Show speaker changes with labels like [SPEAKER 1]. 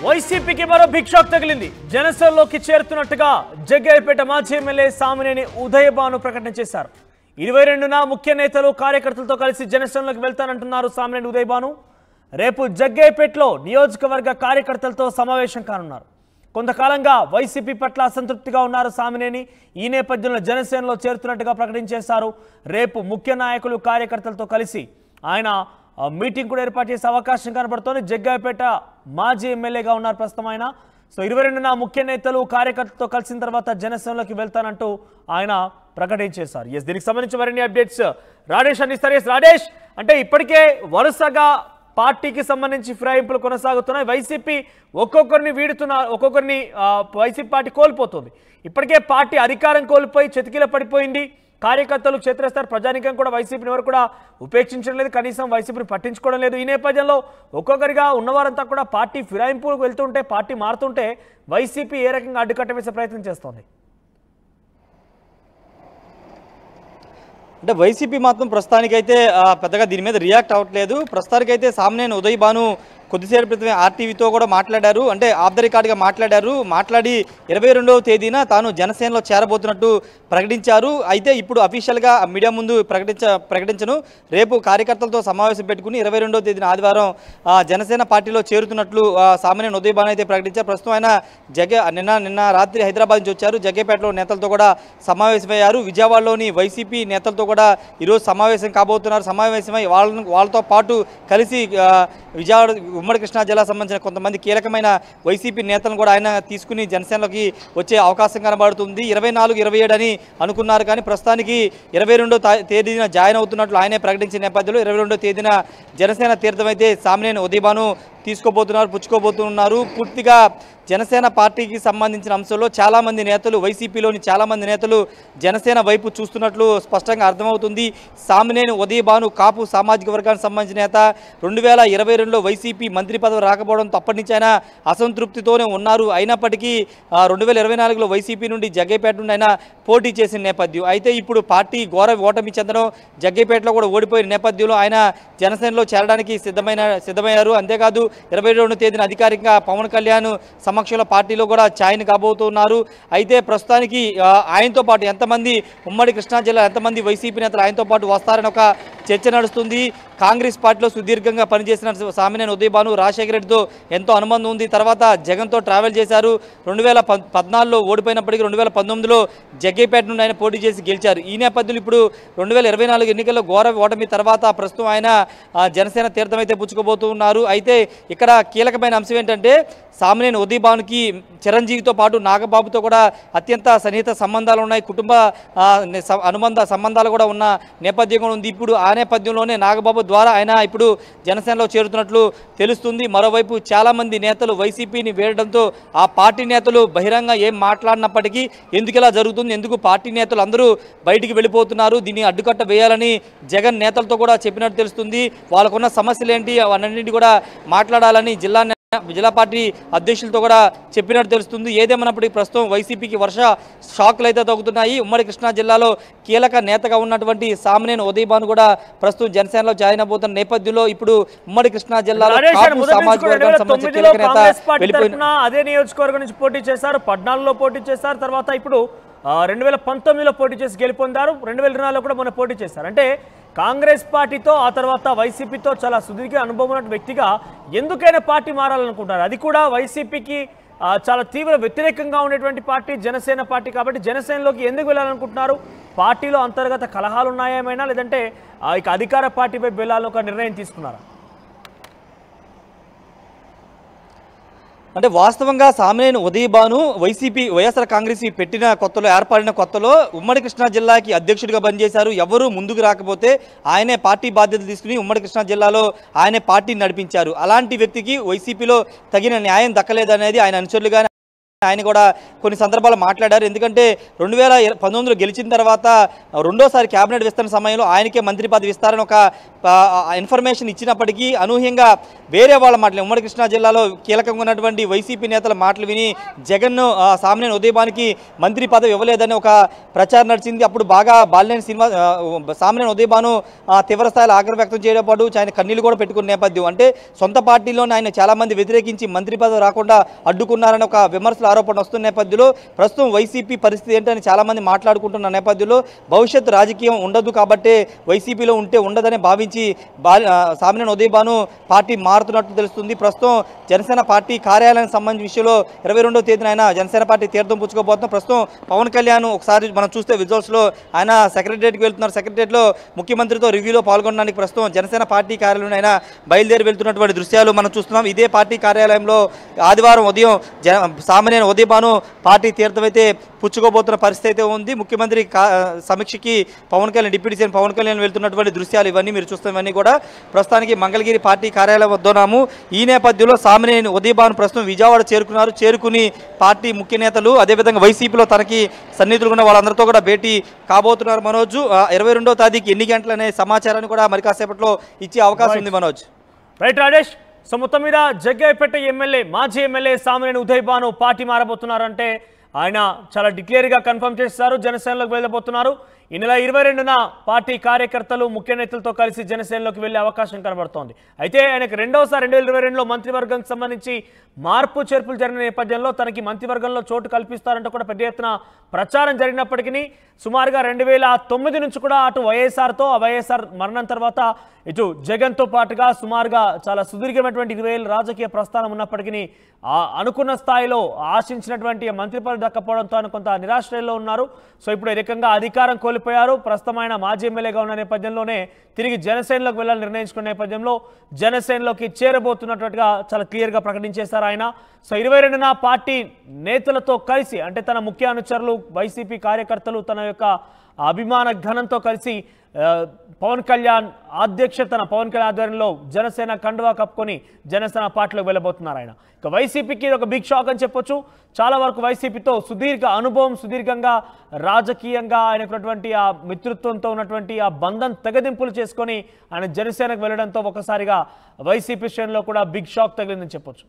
[SPEAKER 1] వైసీపీకి మరో big shock తగిలింది. జనసేనలోకి చేరుతున్నట్టుగా జగ్గయ్యపేట మాజీ ఎమ్మెల్యే సామినేని ఉదయభాను ప్రకటన చేశారు. 22న ముఖ్య నేతలు కార్యకర్తలతో కలిసి జనసేనలోకి వెళ్తానంటున్నారు సామినేని ఉదయభాను. రేపు జగ్గయ్యపేటలో నియోజకవర్గ కార్యకర్తలతో సమావేశం కానున్నారు. కొంతకాలంగా వైసీపీ పట్ల అసంతృప్తిగా ఉన్నారు సామినేని. ఈ నేపథ్యంలో జనసేనలో చేరుతున్నట్టుగా ప్రకటించేశారు. రేపు ముఖ్య నాయకులు కార్యకర్తలతో కలిసి ఆయన మీటింగ్ కూడా ఏర్పాటు చేసే అవకాశం కనబడుతోంది. జగ్గయ్యపేట మాజీ ఎమ్మెల్యేగా ఉన్నారు ప్రస్తుతం ఆయన. సో 22న ముఖ్య నేతలు కార్యకర్తలతో కలిసిన తర్వాత జనసేనలోకి వెళ్తానంటూ ఆయన ప్రకటించేశారు. దీనికి సంబంధించి మరిన్ని అప్డేట్స్ రాడేష్ అందిస్తారు. రాడేష్, అంటే ఇప్పటికే వరుసగా పార్టీకి సంబంధించి ఫిరాయింపులు కొనసాగుతున్నాయి. వైసీపీ ఒక్కొక్కరిని వీడుతున్నారు, ఒక్కొక్కరిని వైసీపీ పార్టీ కోల్పోతుంది. ఇప్పటికే పార్టీ అధికారం కోల్పోయి చతికిల పడిపోయింది. కార్యకర్తలు క్షేత్రస్థాయి ప్రజానికం కూడా వైసీపీని ఎవరు కూడా ఉపేక్షించడం లేదు, కనీసం వైసీపీని పట్టించుకోవడం లేదు. ఈ నేపథ్యంలో ఒక్కొక్కరిగా ఉన్నవారంతా కూడా పార్టీ ఫిరాయింపులకు వెళ్తుంటే, పార్టీ మారుతుంటే వైసీపీ ఏ రకంగా అడ్డుకట్ట వేసే ప్రయత్నం చేస్తోంది?
[SPEAKER 2] అంటే వైసీపీ మాత్రం ప్రస్తుతానికైతే పెద్దగా దీని మీద రియాక్ట్ అవ్వట్లేదు. ప్రస్తుతానికైతే సామినేని ఉదయభాను కొద్దిసేపు క్రితమే ఆర్టీవీతో కూడా మాట్లాడారు. అంటే ఆఫ్ ద రికార్డ్గా మాట్లాడి 22వ తేదీన తాను జనసేనలో చేరబోతున్నట్టు ప్రకటించారు. అయితే ఇప్పుడు అఫీషియల్గా మీడియా ముందు ప్రకటించను. రేపు కార్యకర్తలతో సమావేశం పెట్టుకుని 22వ తేదీన ఆదివారం జనసేన పార్టీలో చేరుతున్నట్లు సామినేని ఉదయభాను అయితే ప్రకటించారు. ప్రస్తుతం ఆయన నిన్న రాత్రి హైదరాబాద్ నుంచి వచ్చారు. జగ్గయ్యపేటలో నేతలతో కూడా సమావేశమయ్యారు. విజయవాడలోని వైసీపీ నేతలతో కూడా ఈరోజు సమావేశం కాబోతున్నారు. సమావేశమై వాళ్ళతో పాటు కలిసి విజయవాడ ఉమ్మడి కృష్ణా జిల్లా సంబంధించిన కొంతమంది కీలకమైన వైసీపీ నేతలను కూడా ఆయన తీసుకుని జనసేనలోకి వచ్చే అవకాశం కనబడుతుంది. 24, 27 అని అనుకున్నారు, కానీ ప్రస్తుతానికి 22వ తేదీన జాయిన్ అవుతున్నట్లు ఆయనే ప్రకటించిన నేపథ్యంలో 22వ తేదీన జనసేన తీర్థం అయితే సామినేని ఉదయభాను పుచ్చుకోబోతున్నారు. పూర్తిగా జనసేన పార్టీకి సంబంధించిన అంశంలో చాలామంది నేతలు, వైసీపీలోని చాలామంది నేతలు జనసేన వైపు చూస్తున్నట్లు స్పష్టంగా అర్థమవుతుంది. సామినేని ఉదయభాను కాపు సామాజిక వర్గానికి సంబంధించిన నేత. 2022లో వైసీపీ మంత్రి పదవి రాకపోవడంతో అప్పటి నుంచి ఆయన అసంతృప్తితోనే ఉన్నారు. అయినప్పటికీ 2024లో వైసీపీ నుండి జగ్గయ్యపేట నుండి ఆయన పోటీ చేసిన నేపథ్యం. అయితే ఇప్పుడు పార్టీ ఘోర ఓటమి చెందడం, జగ్గయ్యపేటలో కూడా ఓడిపోయిన నేపథ్యంలో ఆయన జనసేనలో చేరడానికి సిద్ధమయ్యారు. అంతేకాదు 22వ తేదీన అధికారికంగా పవన్ కళ్యాణ్ సమక్షంలో పార్టీలో కూడా జాయిన్ కాబోతున్నారు. అయితే ప్రస్తుతానికి ఆయనతో పాటు ఎంతమంది ఉమ్మడి కృష్ణా జిల్లా ఎంతమంది వైసీపీ నేతలు ఆయనతో పాటు వస్తారని ఒక చర్చ నడుస్తుంది. కాంగ్రెస్ పార్టీలో సుదీర్ఘంగా పనిచేసిన సామినేని ఉదయభాను రాజశేఖర రెడ్డితో ఎంతో అనుబంధం ఉంది. తర్వాత జగన్తో ట్రావెల్ చేశారు. 2014లో ఓడిపోయినప్పటికీ 2019లో జగ్గయ్యపేట నుండి ఆయన పోటీ చేసి గెలిచారు. ఈ నేపథ్యంలో ఇప్పుడు 2024 ఎన్నికల్లో ఘోర ఓటమి తర్వాత ప్రస్తుతం ఆయన జనసేన తీర్థం అయితే పుచ్చుకోబోతున్నారు. అయితే ఇక్కడ కీలకమైన అంశం ఏంటంటే సామినేని ఉదయభానుకి చిరంజీవితో పాటు నాగబాబుతో కూడా అత్యంత సన్నిహిత సంబంధాలు ఉన్నాయి. కుటుంబ అనుబంధ సంబంధాలు కూడా ఉన్న నేపథ్యం కూడా ఉంది. ఇప్పుడు ఆ నేపథ్యంలోనే నాగబాబు ద్వారా ఆయన ఇప్పుడు జనసేనలో చేరుతున్నట్లు తెలుస్తుంది. మరోవైపు చాలామంది నేతలు వైసీపీని వేయడంతో ఆ పార్టీ నేతలు బహిరంగ ఏం మాట్లాడినప్పటికీ ఎందుకు ఇలా జరుగుతుంది, ఎందుకు పార్టీ నేతలు అందరూ బయటికి వెళ్ళిపోతున్నారు, దీన్ని అడ్డుకట్ట వేయాలని జగన్ నేతలతో కూడా చెప్పినట్టు తెలుస్తుంది. వాళ్ళకున్న సమస్యలు ఏంటి అవన్నింటి కూడా మాట్లాడాలని జిల్లా పార్టీ అధ్యక్షులతో కూడా చెప్పినట్టు తెలుస్తుంది. ఏదేమన్నప్పటికీ ప్రస్తుతం వైసీపీకి వర్ష షాక్లు అయితే తగ్గుతున్నాయి. ఉమ్మడి కృష్ణా జిల్లాలో కీలక నేతగా ఉన్నటువంటి సామినేని ఉదయభాను కూడా ప్రస్తుతం జనసేనలో జాయిన్ అవబోతున్న నేపథ్యంలో ఇప్పుడు ఉమ్మడి కృష్ణా జిల్లాలో సామాజిక వర్గానికి సంబంధించిన కీలక నేత వెళ్ళిపోయిన
[SPEAKER 1] అదే నియోజకవర్గం నుంచి పోటీ చేశారు. 14లో పోటీ చేశారు. తర్వాత ఇప్పుడు 2019లో పోటీ చేసి గెలుపొందారు. 2024లో కూడా మొన్న పోటీ చేశారు. అంటే కాంగ్రెస్ పార్టీతో ఆ తర్వాత వైసీపీతో చాలా సుదీర్ఘ అనుభవం ఉన్న వ్యక్తిగా ఎందుకైనా పార్టీ మారాలనుకుంటారు. అది కూడా వైసీపీకి చాలా తీవ్ర వ్యతిరేకంగా ఉండేటువంటి పార్టీ జనసేన పార్టీ. కాబట్టి జనసేనలోకి ఎందుకు వెళ్ళాలనుకుంటున్నారు? పార్టీలో అంతర్గత కలహాలు ఉన్నాయా ఏమైనా, లేదంటే ఇక అధికార పార్టీపై వెళ్ళాలని ఒక నిర్ణయం తీసుకున్నారా?
[SPEAKER 2] అంటే వాస్తవంగా సామినేని ఉదయభాను వైఎస్ఆర్ కాంగ్రెస్ ఏర్పడిన కొత్తలో ఉమ్మడి కృష్ణా జిల్లాకి అధ్యక్షుడిగా పనిచేశారు. ఎవరు ముందుకు రాకపోతే ఆయనే పార్టీ బాధ్యతలు తీసుకుని ఉమ్మడి కృష్ణా జిల్లాలో ఆయనే పార్టీని నడిపించారు. అలాంటి వ్యక్తికి వైసీపీలో తగిన న్యాయం దక్కలేదనేది ఆయన అనుచరులుగా ఆయన కూడా కొన్ని సందర్భాలు మాట్లాడారు. ఎందుకంటే 2019లో గెలిచిన తర్వాత రెండోసారి కేబినెట్ విస్తరణ సమయంలో ఆయనకే మంత్రి పదవి ఇస్తారని ఒక ఇన్ఫర్మేషన్ ఇచ్చినప్పటికీ అనూహ్యంగా వేరే వాళ్ళ మాటలు ఉమ్మడి కృష్ణా జిల్లాలో కీలకంగా ఉన్నటువంటి వైసీపీ నేతల మాటలు విని జగన్ను సామినేని ఉదయభానుకి మంత్రి పదవి ఇవ్వలేదని ఒక ప్రచారం నడిచింది. అప్పుడు బాగా బాలినేని సామినేని ఉదయభాను తీవ్రస్థాయిలో ఆగ్రహం వ్యక్తం చేయడం పాటు ఆయన కన్నీళ్లు కూడా పెట్టుకున్న నేపథ్యం. అంటే సొంత పార్టీలోనే ఆయన చాలామంది వ్యతిరేకించి మంత్రి పదవి రాకుండా అడ్డుకున్నారని ఒక విమర్శలు ఆరోపణ వస్తున్న నేపథ్యంలో ప్రస్తుతం వైసీపీ పరిస్థితి ఏంటని చాలామంది మాట్లాడుకుంటున్న నేపథ్యంలో భవిష్యత్తు రాజకీయం ఉండదు కాబట్టి వైసీపీలో ఉంటే ఉండదని భావించి సామినేని ఉదయభాను పార్టీ మారుతున్నట్టు తెలుస్తుంది. ప్రస్తుతం జనసేన పార్టీ కార్యాలయానికి సంబంధించిన విషయంలో 22వ తేదీన ఆయన జనసేన పార్టీ తీర్థం పుచ్చుకోబోతున్నాం. ప్రస్తుతం పవన్ కళ్యాణ్ ఒకసారి మనం చూస్తే విజువల్స్లో ఆయన సెక్రటరియట్కి వెళ్తున్నారు. సెక్రటరియట్లో ముఖ్యమంత్రితో రివ్యూలో పాల్గొనడానికి ప్రస్తుతం జనసేన పార్టీ కార్యాలయంలో ఆయన బయలుదేరి వెళ్తున్నటువంటి దృశ్యాలు మనం చూస్తున్నాం. ఇదే పార్టీ కార్యాలయంలో ఆదివారం ఉదయం సామినేని ఉదయభాను పార్టీ తీర్థం అయితే పుచ్చుకోబోతున్న పరిస్థితి అయితే ఉంది. ముఖ్యమంత్రి సమీక్షకి పవన్ కళ్యాణ్ డిప్యూటీ సీఎం పవన్ కళ్యాణ్ వెళ్తున్నటువంటి దృశ్యాలు ఇవన్నీ మీరు చూస్తున్నవన్నీ కూడా ప్రస్తుతానికి మంగళగిరి పార్టీ కార్యాలయం వద్ద ఉన్నాము. ఈ నేపథ్యంలో సామినేని ఉదయభాను ప్రస్తుతం విజయవాడ చేరుకున్నారు. చేరుకుని పార్టీ ముఖ్య నేతలు అదేవిధంగా వైసీపీలో తనకి సన్నిధులు ఉన్న వాళ్ళందరితో కూడా భేటీ కాబోతున్నారు. మనోజ్ 22వ తేదీకి ఎన్ని గంటలనే సమాచారాన్ని కూడా మరి కాసేపట్లో ఇచ్చే అవకాశం ఉంది. మనోజ్
[SPEAKER 1] రైట్ రాజేష్. సో మొత్తం మీద జగ్గయ్యపేట ఎమ్మెల్యే మాజీ ఎమ్మెల్యే సామినేని ఉదయభాను పార్టీ మారబోతున్నారంటే ఆయన చాలా డిక్లేర్గా కన్ఫర్మ్ చేస్తారు. జనసేనలోకి వెళ్ళబోతున్నారు. ఈ నెల 22న పార్టీ కార్యకర్తలు ముఖ్య నేతలతో కలిసి జనసేనలోకి వెళ్లే అవకాశం కనబడుతోంది. అయితే ఆయనకు రెండోసారి 2022లో మంత్రివర్గానికి సంబంధించి మార్పు చేర్పులు జరిగిన నేపథ్యంలో తనకి మంత్రివర్గంలో చోటు కల్పిస్తారంటూ కూడా పెద్ద ఎత్తున ప్రచారం జరిగినప్పటికీ సుమారుగా 2009 నుంచి కూడా అటు వైఎస్ఆర్తో ఆ వైఎస్ఆర్ మరణం తర్వాత ఇటు జగన్తో పాటుగా సుమారుగా చాలా సుదీర్ఘమైనటువంటి 20 ఏళ్ళ రాజకీయ ప్రస్థానం ఉన్నప్పటికీ అనుకున్న స్థాయిలో ఆశించినటువంటి మంత్రి పదవి దక్కపోవడంతో ఆయన కొంత నిరాశ్రయంలో ఉన్నారు. సో ఇప్పుడు ఈ రకంగా అధికారం కోల్పోయారు. ప్రస్తుతమైన మాజీ ఎమ్మెల్యేగా ఉన్న నేపథ్యంలోనే తిరిగి జనసేనలోకి వెళ్ళాలని నిర్ణయించుకున్న నేపథ్యంలో జనసేనలోకి చేరబోతున్నట్టుగా చాలా క్లియర్గా ప్రకటించేశారు ఆయన. సో 22న పార్టీ నేతలతో కలిసి అంటే తన ముఖ్య అనుచరులు వైసీపీ కార్యకర్తలు తన యొక్క అభిమాన ఘనంతో కలిసి పవన్ కళ్యాణ్ అధ్యక్షతన పవన్ కళ్యాణ్ ఆధ్వర్యంలో జనసేన కండువా కప్పుకొని జనసేన పార్టీలోకి వెళ్ళబోతున్నారు ఆయన. ఇక వైసీపీకి ఒక బిగ్ షాక్ అని చెప్పొచ్చు. చాలా వరకు వైసీపీతో సుదీర్ఘ అనుభవం, సుదీర్ఘంగా రాజకీయంగా ఆయనకున్నటువంటి ఆ మిత్రత్వంతో ఉన్నటువంటి ఆ బంధం తెగదింపులు చేసుకొని ఆయన జనసేనకు వెళ్ళడంతో ఒకసారిగా వైసీపీ శ్రేణిలో కూడా బిగ్ షాక్ తగిలిందని చెప్పొచ్చు.